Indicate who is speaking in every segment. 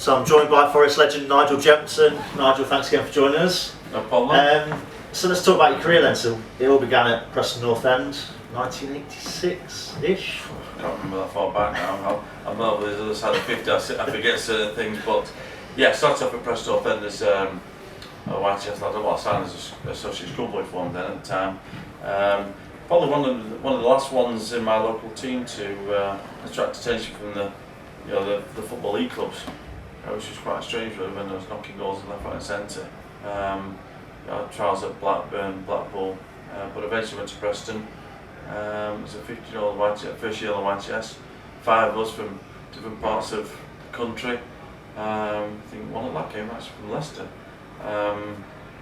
Speaker 1: So I'm joined by Forest legend Nigel Jemson. Nigel, thanks again for joining us.
Speaker 2: No problem.
Speaker 1: So let's talk about your career then. So it all began at Preston North End, 1986-ish.
Speaker 2: I can't remember that far back now. I'm over the other side of 50, I forget certain things, but yeah, started off at Preston North End as a white chest lad. I signed as an associate schoolboy for him then at the time. Probably one of the last ones in my local team to attract attention from the football league clubs, which was quite strange really when I was knocking goals in left, right and centre. I had trials at Blackburn, Blackpool, but eventually went to Preston. As a 15-year-old first year on the YTS, 5 of us from different parts of the country. I think one of that came actually from Leicester.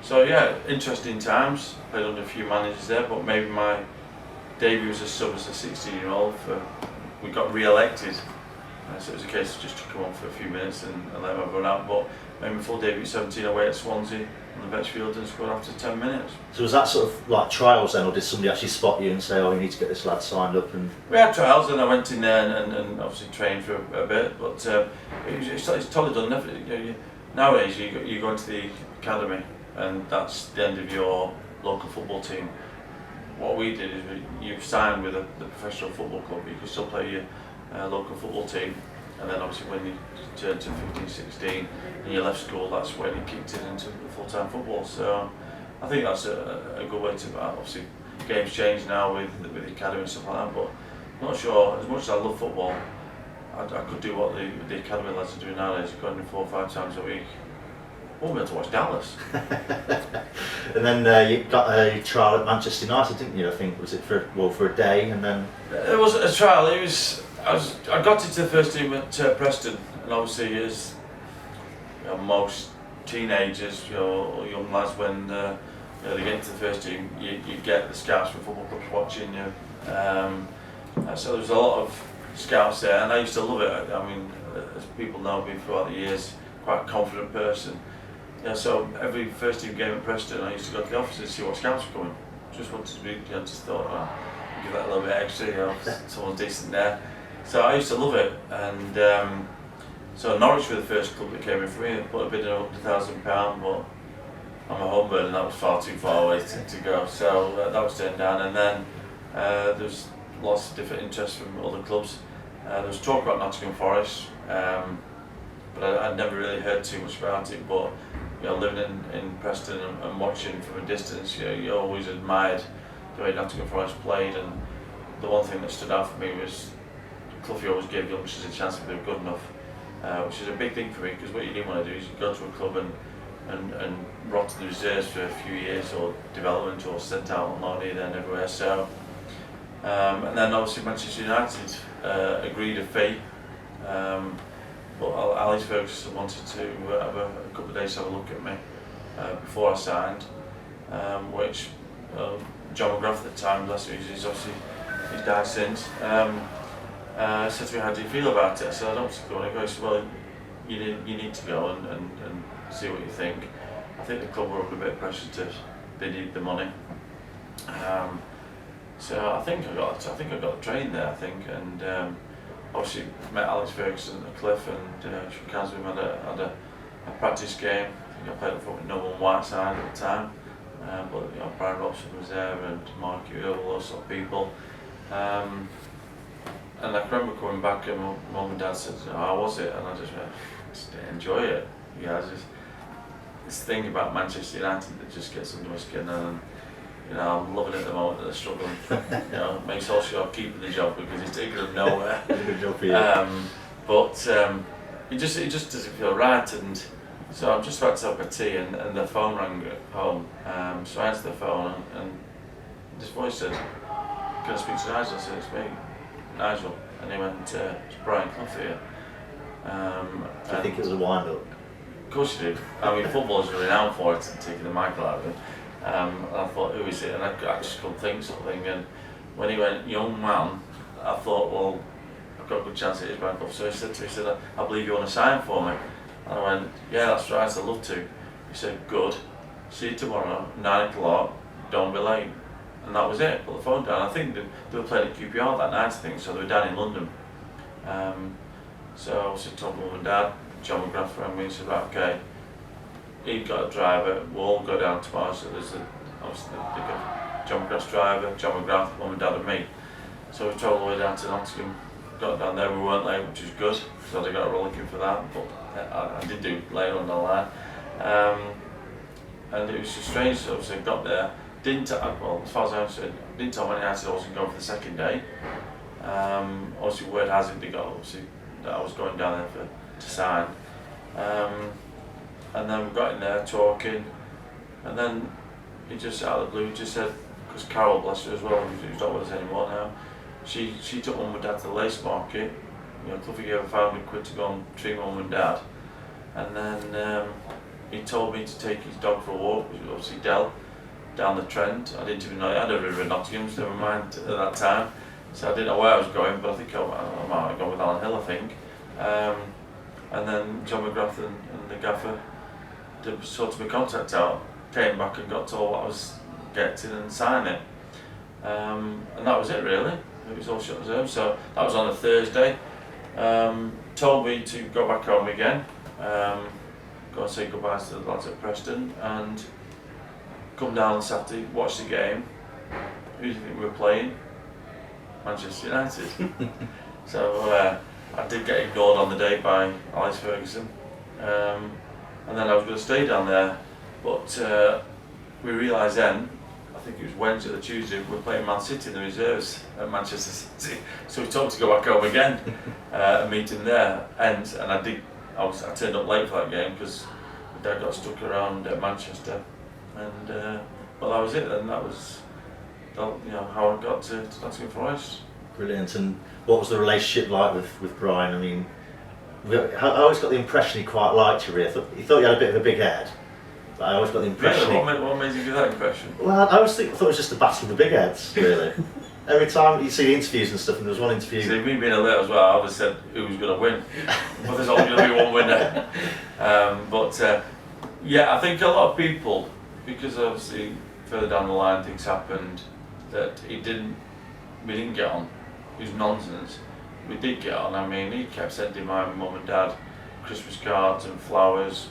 Speaker 2: So yeah, interesting times. Played under a few managers there, but maybe my debut was a sub as a 16-year-old. We got re-elected, so it was a case of just to come on for a few minutes and let everyone out. But made my full debut at 17 away at Swansea on the Vetchfield and scored after 10 minutes.
Speaker 1: So was that sort of like trials then, or did somebody actually spot you and say, "Oh, you need to get this lad signed up"? And
Speaker 2: we had trials, and I went in there and obviously trained for a bit. But it's totally done. Nowadays, you go into the academy, and that's the end of your local football team. What we did is you signed with the professional football club. You could still play your local football team, and then obviously when you turned to 15, 16 and you left school, that's when you kicked it into full-time football. So I think that's a good way to, obviously games change now with the academy and stuff like that, but I'm not sure, as much as I love football, I could do what the academy lads are doing nowadays, going in 4 or 5 times a week. I won't be able to watch Dallas.
Speaker 1: And then you got a trial at Manchester United, didn't you? I think was it for a day, and then
Speaker 2: it was a trial. I got into the first team at Preston, and obviously as most teenagers, or young lads, when they get into the first team, you get the scouts from football clubs watching you. So there was a lot of scouts there, and I used to love it. I mean, as people know me throughout the years, quite a confident person. So every first team game at Preston, I used to go to the office and see what scouts were coming. Just wanted to be, just thought, give that a little bit extra, someone's decent there. So I used to love it, and so Norwich were the first club that came in for me. I put a bid of £100,000, but I'm a home bird and that was far too far away to go. So that was turned down, and then there was lots of different interests from other clubs. There was talk about Nottingham Forest, but I'd never really heard too much about it. But living in Preston and watching from a distance, you always admired the way Nottingham Forest played, and the one thing that stood out for me was Cloughie always gave youngsters a chance if they were good enough, which is a big thing for me, because what you didn't want to do is you go to a club and rot to the reserves for a few years, or development, or sent out on loan here, there and everywhere. So, and then obviously Manchester United agreed a fee, but Alex Ferguson wanted to have a couple of days to have a look at me before I signed, which John McGrath at the time, he's died since, said to me, "How do you feel about it?" I said, "I don't want to go." And he said, "Well, you need to go and see what you think." I think the club were under a bit of pressure they need the money. So I think I got the train there. And obviously met Alex Ferguson at the Cliff and shook hands with him. Had a practice game. I think I played up with no one Whiteside at the time, but Brian Robson was there and Mark Ewell, all those sort of people. And I can remember coming back and my mum and dad said, "How was it?" And I just went, "Just enjoy it." Just this thing about Manchester United that just gets under my skin, and I'm loving it at the moment that they're struggling. Makes all sure I'm keeping the job because it's taking them nowhere.
Speaker 1: Good job for you.
Speaker 2: But it just doesn't feel right, and so I'm just about to have a tea, and the phone rang at home. So I answered the phone, and this voice said, "Can I speak to Nigel?" I said, "It's me, Nigel." And he went, "It's Brian Clough here."
Speaker 1: Do you think it was a wind-up?
Speaker 2: Of course you do. I mean, footballers are renowned for it, taking the mic out of it. I thought, who is it? And I just couldn't think sort of thing. And when he went, "Young man," I thought, well, I've got a good chance it is Brian Clough. So he said to me, "I believe you want to sign for me." And I went, "Yeah, that's right, I'd love to." He said, "Good. See you tomorrow, 9 o'clock, don't be late." And that was it. Put the phone down. I think they were playing at QPR that night, so they were down in London. So I obviously told mum and dad, John McGrath rang me and said, right, okay, he got a driver, we'll all go down tomorrow. So there's obviously they got John McGrath's driver, John McGrath, mum and dad and me. So we travelled all the way down to Nottingham, got down there, we weren't late, which was good, so I got a rollicking for that, but I did do later on the line. And it was just strange, so obviously I got there, well, as far as I understood, didn't tell many I said I wasn't going for the second day. Obviously word has it, they got obviously that I was going down there to sign. And then we got in there talking, and then he just out of the blue just said, because Carol, bless her as well, who's not with us anymore now, she took mum and dad to the lace market. Cliffy gave her £500 to go and treat mum and dad, and then he told me to take his dog for a walk, which was obviously Dell, down the Trent. I didn't even know, I'd never ridden Nottingham, so never mind at that time. So I didn't know where I was going, but I think I might have gone with Alan Hill, I think. And then John McGrath and the gaffer sorted my contract out, came back and got told what I was getting and sign it. And that was it really. It was all shut as home. So that was on a Thursday. Told me to go back home again, go and say goodbye to the lads at Preston, and come down on Saturday, watch the game. Who do you think we were playing? Manchester United. So I did get ignored on the day by Alex Ferguson, and then I was going to stay down there, but we realised then, I think it was Wednesday or Tuesday, we were playing Man City in the reserves at Manchester City, so we told him to go back home again and meet him there, and I turned up late for that game because my dad got stuck around Manchester, and but that was it then. That was how I got to Nottingham Forest.
Speaker 1: Brilliant. And what was the relationship like with Brian? I mean, I always got the impression he quite liked you, really. He thought you had a bit of a big head, but I always got the impression.
Speaker 2: Really? What made you get that impression?
Speaker 1: Well, I thought it was just a battle of the big heads, really. Every time you see the interviews and stuff, and there was one interview.
Speaker 2: See, me being alert as well, I would have said who was going to win. But there's only going to be one winner. Yeah, I think a lot of people, because obviously further down the line things happened that we didn't get on. It was nonsense. We did get on. I mean, he kept sending my mum and dad Christmas cards and flowers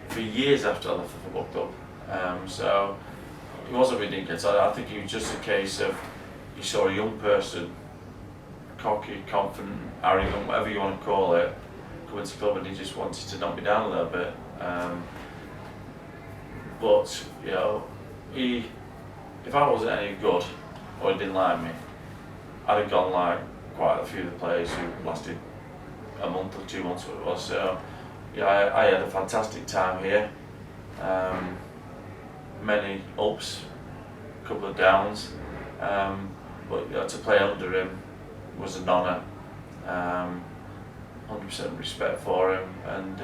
Speaker 2: for years after I left the football club. So it wasn't we didn't get on. I think it was just a case of you saw a young person, cocky, confident, arrogant, whatever you want to call it, come into the club and he just wanted to knock me down a little bit. But if I wasn't any good or he didn't like me, I'd have gone like quite a few of the players who lasted a month or 2 months, what it was. So I had a fantastic time here. Many ups, a couple of downs, but to play under him was an honour. 100% respect for him, and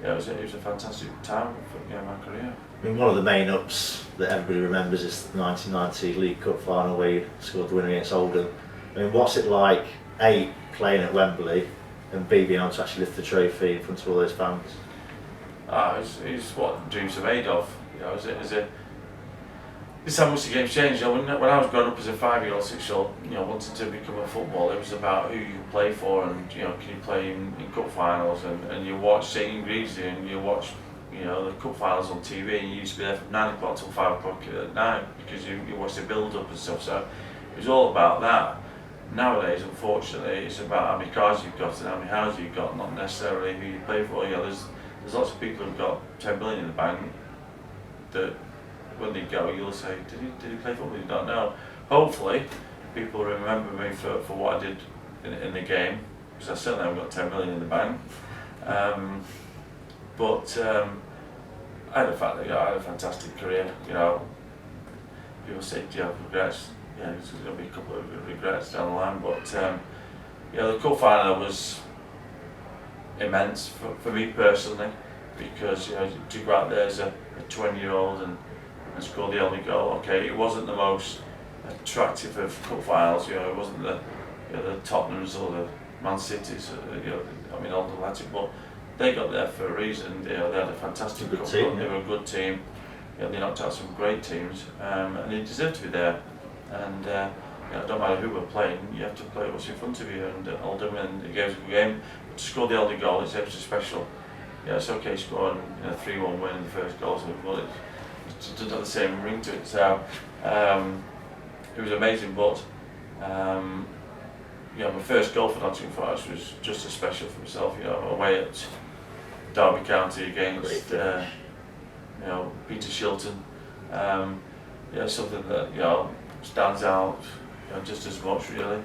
Speaker 2: it was a fantastic time for my career.
Speaker 1: I mean, one of the main ups that everybody remembers is the 1990 League Cup final where you scored the winner against Oldham. I mean, what's it like, A, playing at Wembley, and B, being able to actually lift the trophy in front of all those fans?
Speaker 2: It's what dreams are made of. This is how much the game's changed. When I was growing up as a 5-year-old, 6-year-old, wanting to become a footballer, it was about who you play for, and can you play in cup finals, and you watch St Greavesy and you watch the cup finals on TV, and you used to be there from 9 o'clock till 5 o'clock at night because you watch the build up and stuff. So it was all about that. Nowadays, unfortunately, it's about how many cars you've got and how many houses you've got, not necessarily who you play for. There's lots of people who've got 10 million in the bank that when they go, you'll say, did he play football? You don't know. Hopefully, people remember me for what I did in the game, because I certainly haven't got 10 million in the bank. But I had a fantastic career. People say, do you have regrets? Yeah, there's going to be a couple of regrets down the line, but the cup final was immense for me personally, because to go out there as a 20-year-old and score the only goal. Okay, it wasn't the most attractive of cup finals. It wasn't the Tottenhams or the Man Cities. All the lads, but they got there for a reason. They had a fantastic cup
Speaker 1: team.
Speaker 2: They were a good team. They knocked out some great teams, and they deserved to be there. And it don't matter who we're playing, you have to play what's in front of you, and Oldham, and it gave us a good game. But to score the Aldi goal, it's extra special. Yeah, it's okay scoring 3-1 win in the first goal, but it doesn't have the same ring to it. So it was amazing. But my first goal for Nottingham Forest was just as special for myself. Away at Derby County against Peter Shilton. Something that stands out just as much really.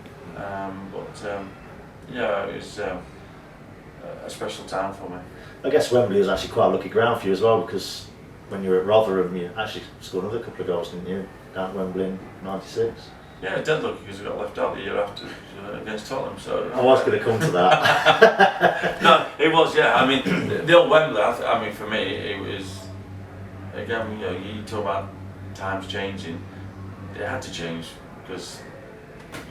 Speaker 2: It was a special time for me.
Speaker 1: I guess Wembley was actually quite a lucky ground for you as well, because when you were at Rotherham, you actually scored another couple of goals, didn't you, down at Wembley in '96?
Speaker 2: Yeah, dead lucky because we got left out the year after against Tottenham. So
Speaker 1: I was going to come to that.
Speaker 2: No, it was. Yeah, I mean the old Wembley. I mean for me, it was again. You talk about times changing. It had to change because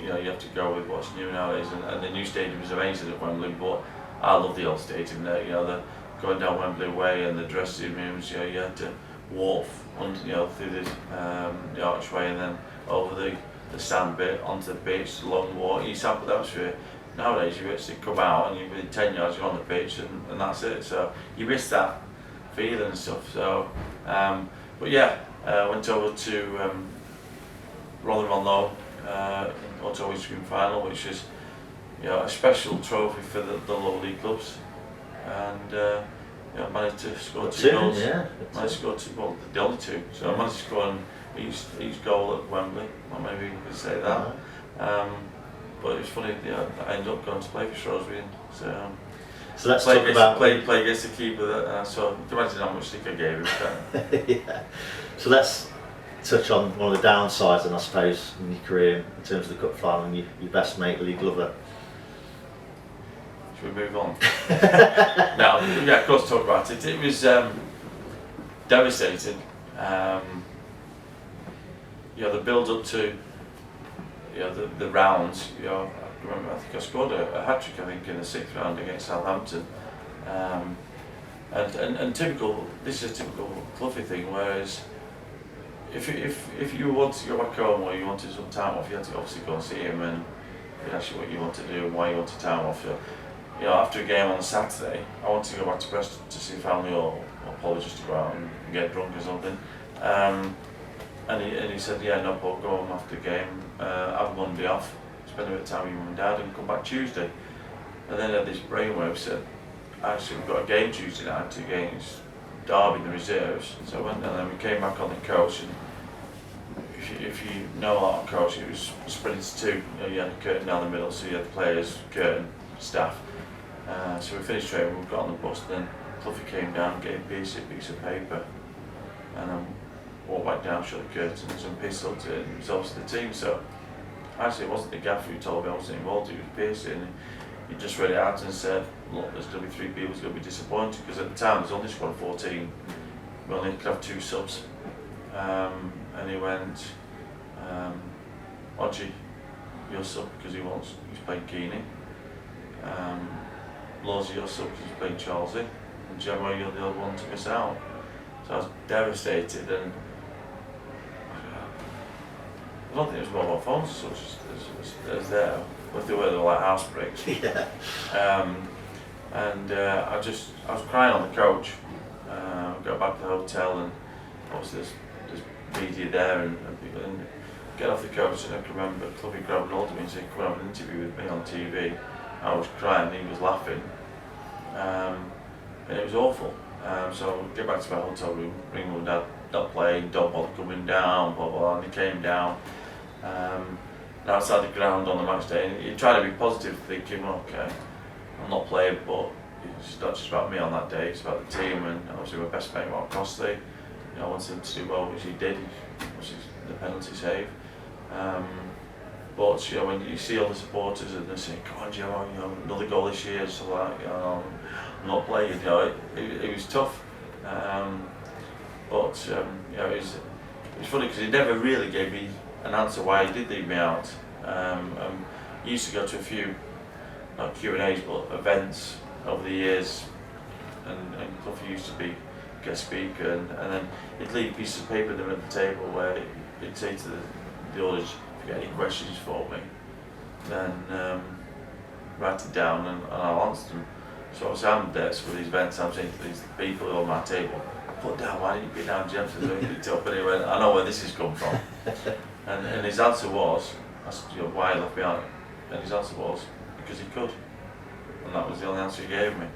Speaker 2: you have to go with what's new nowadays, and the new stadium is amazing at Wembley. But I love the old stadium there. The going down Wembley Way and the dressing rooms. You had to walk through the archway and then over the sand bit onto the pitch, the long walk. You sample the atmosphere. Nowadays you actually come out and you're within 10 yards, you're on the pitch and that's it. So you miss that feeling and stuff. So, went over to Rotherham on loan in Auto Stream final, which is a special trophy for the lower league clubs, and managed to score two goals. Managed to score two, the only two. So I managed to score on each goal at Wembley. Or maybe you could say that. But it was funny. I ended up going to play for Shrewsbury.
Speaker 1: So let's talk about
Speaker 2: play against the keeper. So you can imagine how much stick I gave him.
Speaker 1: Yeah. So let's touch on one of the downsides, and I suppose in your career in terms of the cup final, and your best mate, Lee Glover.
Speaker 2: Should we move on? No, of course, talk about it. It was devastating. The build up to the rounds. I remember, I think I scored a hat trick. I think in the 6th round against Southampton. And typical. This is a typical Cloughie thing. Whereas if you want to go back home or you wanted some time off, you had to obviously go and see him and he'd ask you what you want to do and why you wanted time off. After a game on a Saturday, I wanted to go back to Preston to see family or probably just to go out and get drunk or something. And he said, no problem, go home after the game, have Monday off, spend a bit of time with your mum and dad and come back Tuesday. And then I had this brainwave, said, actually we've got a game Tuesday night against Derby in the reserves. So I went and then we came back on the coach, and if you know our coach, it was split into two. You had a curtain down the middle, so you had the players, curtain, staff. So we finished training, we got on the bus, and then Cloughie came down, gave a piece of paper, and then walked back down, shut the curtains and pistoled it, and it was obviously the team. So actually it wasn't the gaffer who told me I wasn't involved, it was Piercy, and he just read it out and said, look, there's going to be 3 people who's going to be disappointed, because at the time there's only squad of 14, we only could have 2 subs. And he went, Odgie, your sub, because he's playing Keeney. Lawsy, your sub, because he's playing Charlesy. And Gemma, you're the other one to miss out. So I was devastated, and I don't think it was mobile phones as such as there, but they were like house breaks.
Speaker 1: Yeah.
Speaker 2: I was crying on the coach. Got back to the hotel, and obviously there's media there and people, and get off the coach, and I can remember Cloughie grabbed hold of me and said, come and have an interview with me on TV. I was crying, and he was laughing, and it was awful. So I get back to my hotel room, ring mum and dad, not playing, don't bother coming down, blah blah, and he came down. And outside the ground on the match day, and he tried to be positive, thinking, well, okay, I'm not playing, but it's not just about me on that day, it's about the team, and obviously my best mate Mark Crossley, I wanted him to do well, which he did, which is the penalty save. But when you see all the supporters and they say, come on Joe, another goal this year, so like, I'm not playing, it was tough. It was funny because he never really gave me an answer why he did leave me out. He used to go to a few, not Q&As, but events over the years, and Cloughie used to be guest speaker, and then he'd leave pieces of paper there at the table where he'd say to the audience, if you've got any questions for me, then write it down and I'll answer them. So obviously I'm there with these events, I'm saying to these people on my table, put down, why didn't you put down Jemson? So he picked up and he went, I know where this has come from. and his answer was, I said, you know, why he left behind? And his answer was, because he could. And that was the only answer he gave me.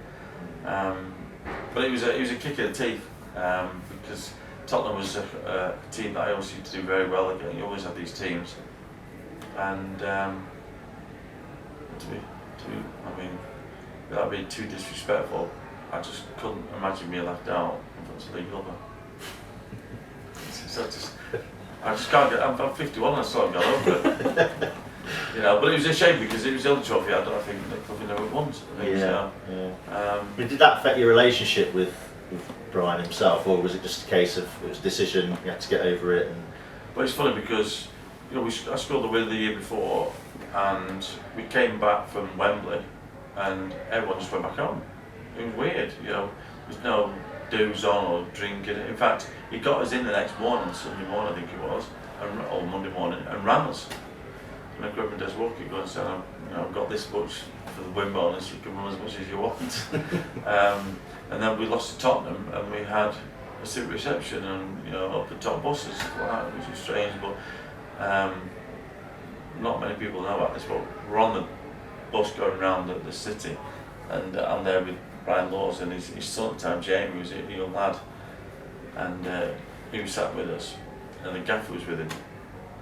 Speaker 2: But it was a kick in the teeth, because Tottenham was a team that I always used to do very well against. You always have these teams. And I mean, without being too disrespectful, I just couldn't imagine being left out in front of the league lover. So I just can't get. I'm 51 and I still haven't got over it. You know, but it was a shame because it was the only trophy I don't think the club never won.
Speaker 1: Did that affect your relationship with Brian himself, or was it just a case of it was a decision you had to get over it?
Speaker 2: But it's funny because I scored the win the year before, and we came back from Wembley, and everyone just went back home. It was weird, There's no do's on or drinking. In fact, he got us in the next morning, Sunday morning I think it was, or Monday morning, and ran us. And I grabbed my desk walking, going and said, I've got this much for the win bonus, you can run as much as you want. And then we lost to Tottenham, and we had a super reception, and up the top buses, which is strange, but not many people know about this, but we're on the bus going around the city, and I'm there with Brian Laws and his son at the time, Jamie, was a young lad, and he was sat with us, and the gaffer was with him,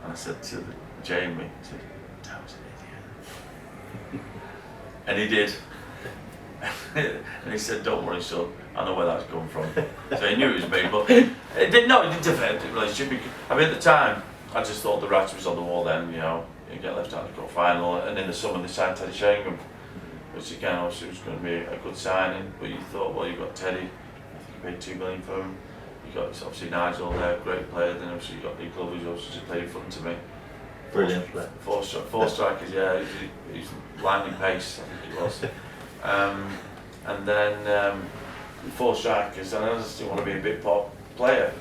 Speaker 2: and I said to Jamie, I said, "That was an idiot." And he did. And he said, "Don't worry, son, I know where that's come from." So he knew it was me, but it didn't affect the relationship. Because, at the time, I just thought the writing was on the wall then, you get left out of the cup final, and in the summer they signed Teddy Sheringham, which again obviously was going to be a good signing, but you thought, well, you've got Teddy, I think you paid $2 million for him, you got obviously Nigel there, great player, then obviously you got Lee Glover, who's obviously just played in front of me.
Speaker 1: Brilliant.
Speaker 2: Four strikers, yeah, he's lightning pace, I think it was. And then 4 strikers, and I just didn't want to be a big pop player.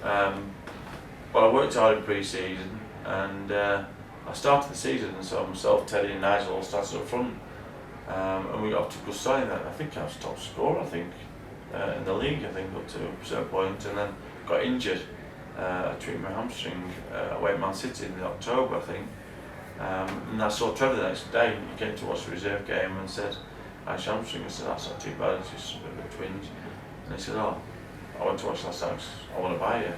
Speaker 2: But I worked hard in pre-season, and I started the season, and so myself, Teddy and Nigel all started up front. And we got up to a good sign. I think I was top scorer, in the league, up to a certain point, and then got injured. I tweaked my hamstring away at Man City in October, I think. And I saw Trevor the next day. He came to watch the reserve game and said, "How's your hamstring?" I said, "That's not too bad, it's just a bit of a twinge." And he said, "Oh, I went to watch last time, I want to buy you."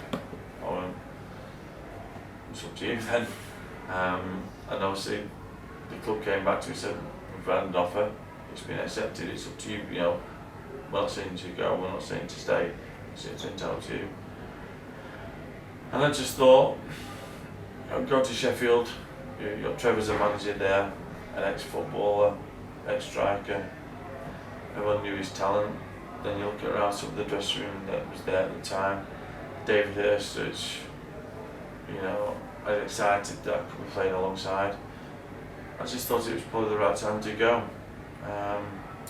Speaker 2: I went, "It's up to you then." And obviously the club came back to me and said, "We've had an offer, it's been accepted, it's up to you, we're not saying to go, we're not saying to stay, it's entirely up to you." And I just thought, go to Sheffield, you got Trevor's a manager there, an ex-footballer, ex-striker, everyone knew his talent. Then you look around some of the dressing room that was there at the time, David Hurst, which, I was excited that I could be playing alongside. I just thought it was probably the right time to go.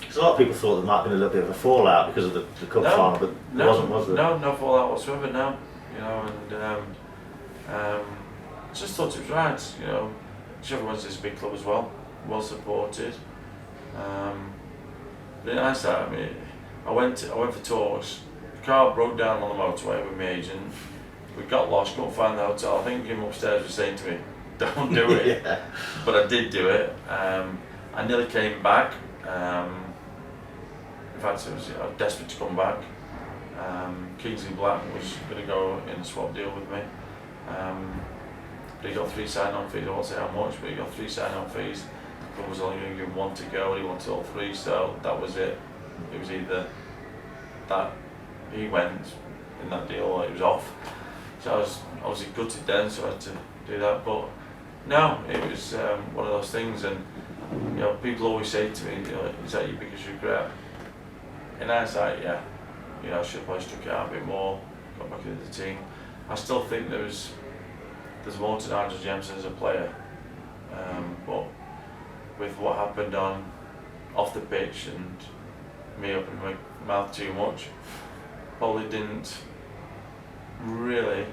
Speaker 1: Because a lot of people thought there might have been a little bit of a fallout because of the cup final, but there wasn't, was there?
Speaker 2: No fallout whatsoever, no. I just thought it was right, Sheffield Wednesday is a big club as well supported. But in hindsight, I went for talks, the car broke down on the motorway with my agent, we got lost, couldn't find the hotel. I think him upstairs was saying to me, "Don't do it."
Speaker 1: Yeah.
Speaker 2: But I did do it. I nearly came back. In fact, I was desperate to come back. Kingsley Black was going to go in a swap deal with me. But he got 3 sign-on fees. I won't say how much, but he got 3 sign-on fees. The club was only going to give him 1 to go, and he wanted all 3, so that was it. It was either that he went in that deal or it was off. So I was obviously gutted then, so I had to do that. But no, it was one of those things, and people always say to me, "Is that your biggest regret?" In hindsight, yeah. I should have probably stuck it out a bit more, got back into the team. I still think there's more to Nigel Jemson as a player, but with what happened off the pitch and me opening my mouth too much, probably didn't really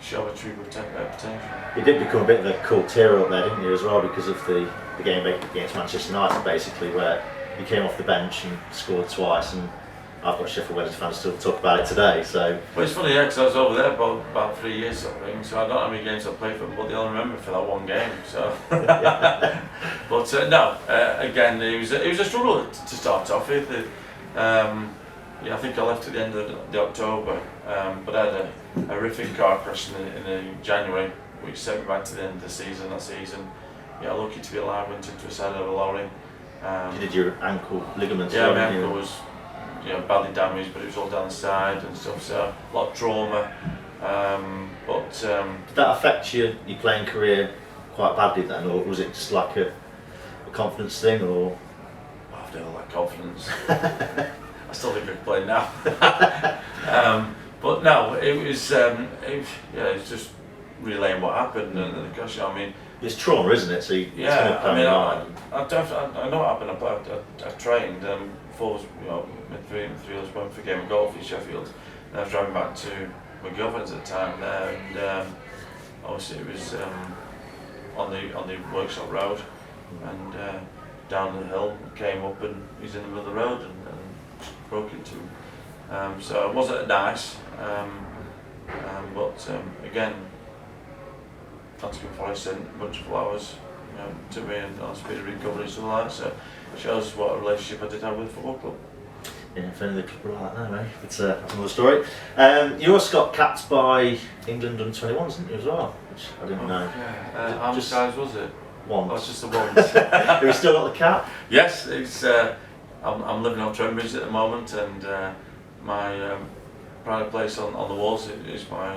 Speaker 2: show a true potential.
Speaker 1: You did become a bit of a cult hero up there, didn't you, as well, because of the game against Manchester United, basically, where you came off the bench and scored twice, and I've got Sheffield Wednesday fans still talk about it today. So,
Speaker 2: well, it's funny, yeah, because I was over there about 3 years, sort of thing, so I don't know how many games I played for them, but they only remember for that one game. So, but no, again, it was a struggle to start off with. Yeah, I think I left at the end of the October, but I had a horrific car crash in January, which sent me back to the end of the season. That season, yeah, lucky to be alive, went into a side of a lorry.
Speaker 1: You did your ankle ligaments?
Speaker 2: Yeah, my ankle was badly damaged, but it was all down the side and stuff, so a lot of trauma.
Speaker 1: Did that affect your playing career quite badly then, or was it just like a confidence thing, or?
Speaker 2: I've never lacked confidence. I still think I can play now. But no, it was it's just relaying what happened, and gosh, I mean,
Speaker 1: it's trauma, isn't it? So I
Speaker 2: know what happened. I trained before my three years went for a game of golf in Sheffield, and I was driving back to my girlfriend's at the time there, and obviously it was on the workshop road, and down the hill, came up, and he's in the middle of the road and broke into him. So it wasn't nice, but again, Nottingham Forest sent a bunch of flowers to me and on speed of recovery and stuff like that, so it shows what a relationship I did have with the football club.
Speaker 1: Yeah, if only the club were like that now, eh? But that's another story. You also got capped by England under 21s, didn't you, as well? Which I didn't know.
Speaker 2: Yeah. How many times was it?
Speaker 1: Once.
Speaker 2: Oh, it's just the once.
Speaker 1: Have you still got the cap?
Speaker 2: Yes, it's. I'm living on Trembridge at the moment, and my pride place on the walls is my.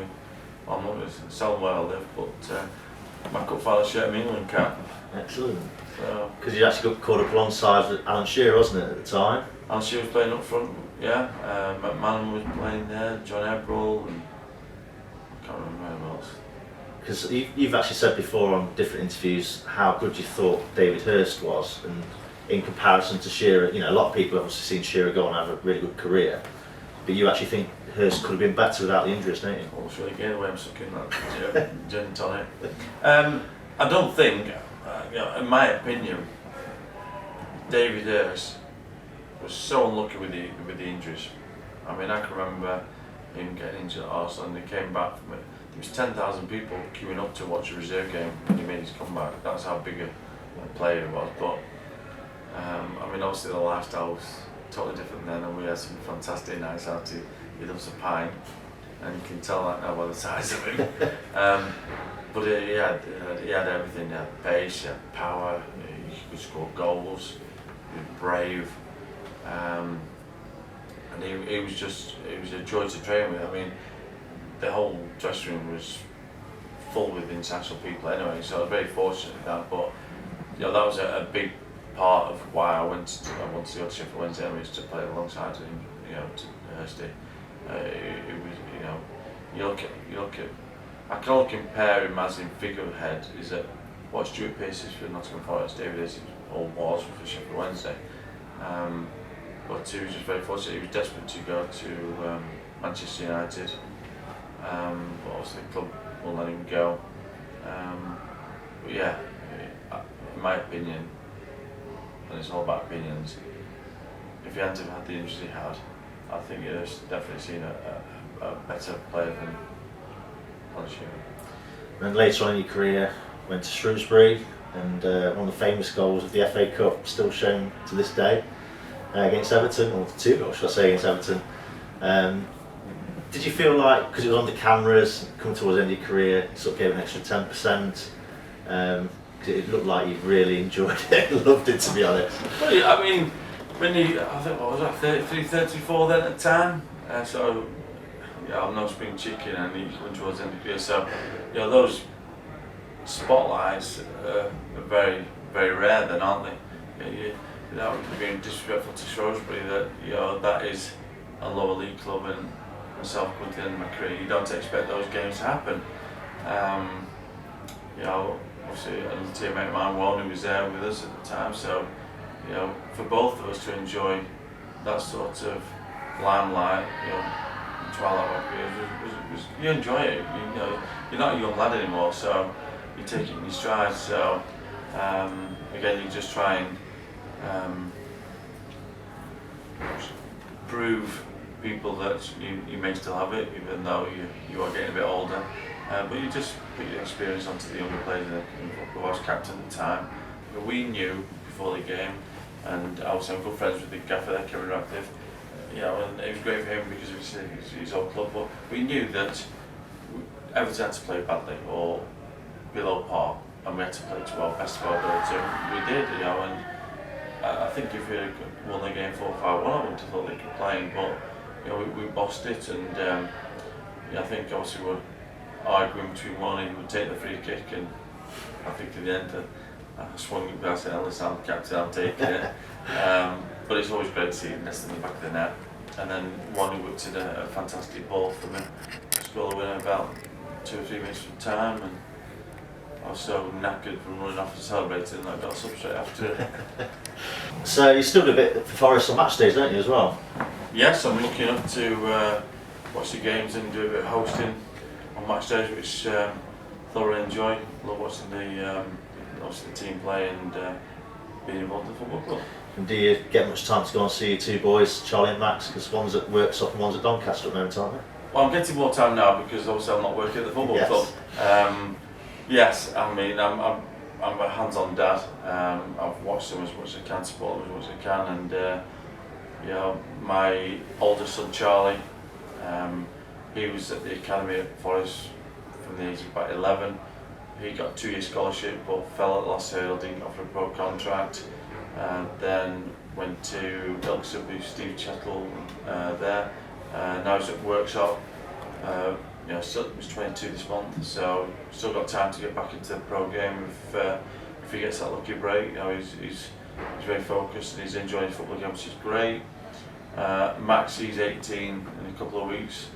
Speaker 2: I'm not selling where I live, but my Cupfather shirt and England cap.
Speaker 1: Excellent. Because
Speaker 2: So,
Speaker 1: you actually got caught up alongside Alan Shearer, wasn't it, at the time?
Speaker 2: Alan Shearer was playing up front, yeah. McMahon was playing there, John Ebrell, and I can't remember who else.
Speaker 1: Because you've actually said before on different interviews how good you thought David Hirst was, and in comparison to Shearer, a lot of people have obviously seen Shearer go on and have a really good career, but you actually think Hirst could have been better without the injuries, don't you?
Speaker 2: Well, sure, again, the way I'm sucking that gin and tonic. I don't think, in my opinion, David Hirst was so unlucky with the injuries. I mean, I can remember him getting injured at Arsenal, and he came back from it. There was 10,000 people queuing up to watch a reserve game when he made his comeback. That's how big a player he was. But I mean, obviously the lifestyle was totally different then, and we had some fantastic nights out. He loves a pint, and you can tell that now by the size of him. But he had everything. He had pace, he had power, he could score goals, he was brave, and it was a joy to train with. I mean, the whole dressing room was full with international people anyway, so I was very fortunate with that. But that was a big part of why I wanted to go to Sheffield Wednesday anyways, to play alongside him, to Hursty. It was, you look at, I can only compare him as in figurehead, is that what Stuart Pearce is for Nottingham Forest, David is or was for Sheffield Wednesday. But he was just very fortunate. He was desperate to go to Manchester United, but obviously the club won't let him go. But yeah, in my opinion, and it's all about opinions, if he hadn't have had the injuries he had, I think he'd have definitely seen a better player than Alan Shearer.
Speaker 1: And later on in your career, went to Shrewsbury, and one of the famous goals of the FA Cup still shown to this day against Everton, or 2 goals, should I say, against Everton. Did you feel like, because it was on the cameras, coming towards the end of your career, it sort of gave an extra 10%? Because it looked like you really enjoyed it, loved it, to be honest.
Speaker 2: Well, I mean, when I think, what was that, 33, 34 then at the time? So, I'm no spring chicken, and he's coming towards the end of the career. So, those spotlights are very, very rare then, aren't they? Without being disrespectful to Shrewsbury, that is a lower league club, and myself coming to the end of my career, you don't expect those games to happen. Obviously another teammate of mine, Warren, was there with us at the time, so for both of us to enjoy that sort of limelight, twilight hockey. You enjoy it. You know, you're not a young lad anymore, so you take it in your stride. So again, you just try and prove people that you may still have it, even though you are getting a bit older. But you just put your experience onto the younger players. I was captain at the time. But we knew before the game, and obviously I'm good friends with the gaffer there, Kevin Radcliffe. You know, and it was great for him because it was his old club. But we knew that Everton had to play badly or below par, and we had to play to our best of our ability. We did, you know, and I think if we had won the game 4-5-1, I wouldn't have thought they could play. But you know, we bossed it, and yeah, I think obviously we're arguing between one and he would take the free kick, and I think in the end I swung it past it. I said, "I'm captain, I'm taking it." But it's always great to see it nested in the back of the net. And then one who whipped in a fantastic ball for me, scored the winner about 2 or 3 minutes from time, and I was so knackered from running off and celebrating, and I got up straight after it.
Speaker 1: So you still do a bit for Forest on match days, don't you, as well?
Speaker 2: Yes, I'm lucky enough to watch the games and do a bit of hosting on match days, which I thoroughly enjoy. Love watching the team play and being involved in the football club.
Speaker 1: And do you get much time to go and see your two boys, Charlie and Max, because one's at Worksop and one's at Doncaster at the moment, aren't they?
Speaker 2: Well, I'm getting more time now because obviously I'm not working at the football club. Yes, I mean I'm a hands-on dad. I've watched them as much as I can, support them as much as I can, and you know, my oldest son Charlie, he was at the academy at Forest from the age of about 11. He got a 2-year scholarship but fell at the last hurdle, didn't get offered a pro contract. Then went to Ilkeston with Steve Chettle there. Now he's at Workshop. You know, still, he's 22 this month, so still got time to get back into the pro game if he gets that lucky break. You know, he's very focused and he's enjoying his football game, which is great. Max, he's 18 in a couple of weeks.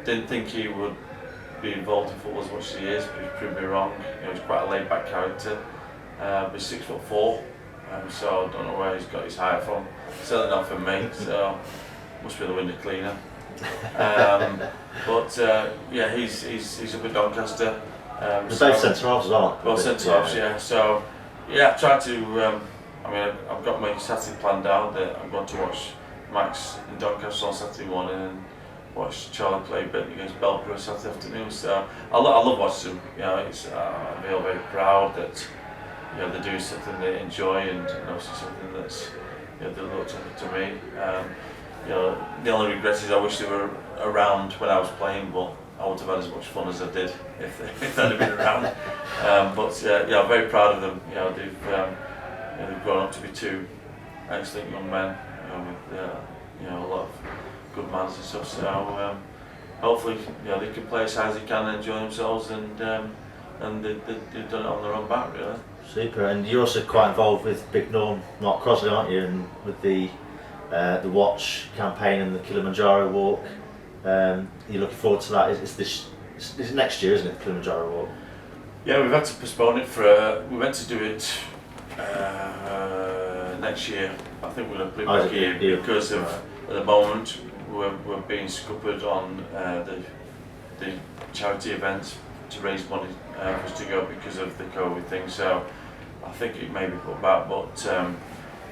Speaker 2: Didn't think he would be involved in football as much as he is, but he's proved me wrong. You know, he's quite a laid-back character. But he's 6'4", so I don't know where he's got his height from. Certainly not from me, so must be the window cleaner. But yeah, he's up at Doncaster.
Speaker 1: They're both centre halves as well.
Speaker 2: Both centre halves, yeah. So yeah, I try to. I mean, I've got my Saturday planned out that I'm going to watch Max in Doncaster on Saturday morning and watch Charlie play a bit against Belper Saturday afternoon. So I love watching them. You know, it's I feel very proud that you know they're doing something they enjoy and obviously something that's you know they look to me. You know, the only regret is I wish they were around when I was playing, but I wouldn't have had as much fun as I did if they'd have been around. But yeah, I'm very proud of them. You know, they've grown up to be 2 excellent young men. You know, with you know a lot of good manners and stuff. So hopefully, you know, they can play as high as they can and enjoy themselves, and they've done it on their own back, really.
Speaker 1: Super, and you're also quite involved with Big Norm, Mark Crosley, aren't you? And with the Watch campaign and the Kilimanjaro walk. You're looking forward to that. It's next year, isn't it, the Kilimanjaro walk?
Speaker 2: Yeah, we've had to postpone it for. We meant to do it next year. I think we're going to put it back here because of at the moment we're being scuppered on the charity events to raise money for us to go because of the COVID thing. So I think it may be put back, but.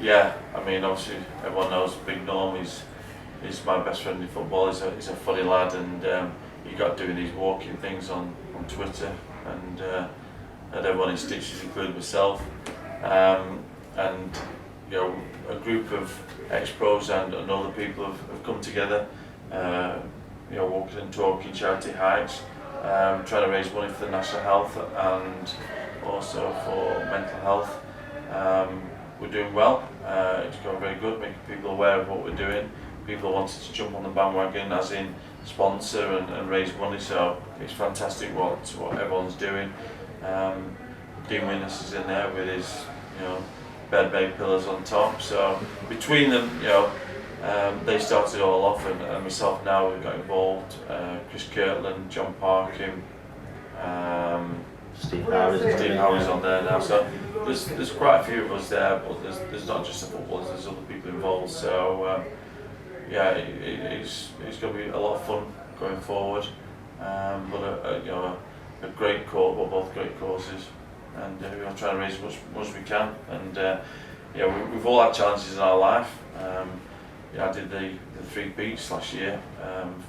Speaker 2: Yeah, I mean, obviously everyone knows Big Norm is my best friend in football. He's a funny lad, and he got doing these walking things on Twitter, and had everyone in stitches, including myself. And you know, a group of ex-pros and other people have come together. You know, walking and talking charity hikes, trying to raise money for the national health and also for mental health. We're doing well, it's going very good, making people aware of what we're doing. People wanted to jump on the bandwagon as in sponsor and raise money, so it's fantastic what everyone's doing. Dean Winnes is in there with his bed bay pillars on top, so between them, they started it all off, and myself now we've got involved, Chris Kirtland, John Parkin,
Speaker 1: Steve Howard's
Speaker 2: on there now, so there's quite a few of us there, but there's not just the footballers, there's other people involved, so yeah, it's going to be a lot of fun going forward. But you know, a great course, well, both great courses, and we're going to try and raise as much as we can. And yeah, we've all had challenges in our life. Yeah, I did the 3 beats last year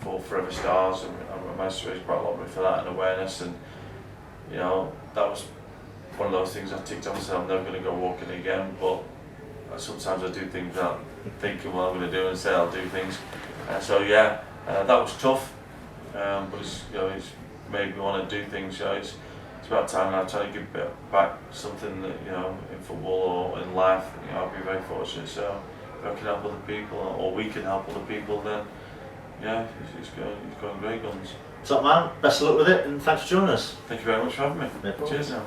Speaker 2: for Forever Stars, and I managed to raise quite a lot of money for that and awareness. And you know, that was one of those things I ticked off and said I'm never going to go walking again. But sometimes I do things without thinking what I'm going to do, and say I'll do things. So yeah, that was tough, but it's, you know, it's made me want to do things. You know, it's about time now. Trying to give back something that, you know, in football or in life. You know, I'll be very fortunate. So if I can help other people, or we can help other people, then yeah, it's going great guns.
Speaker 1: Top man, best of luck with it, and thanks for joining us.
Speaker 2: Thank you very much for having me.
Speaker 1: No problem.
Speaker 2: Cheers now.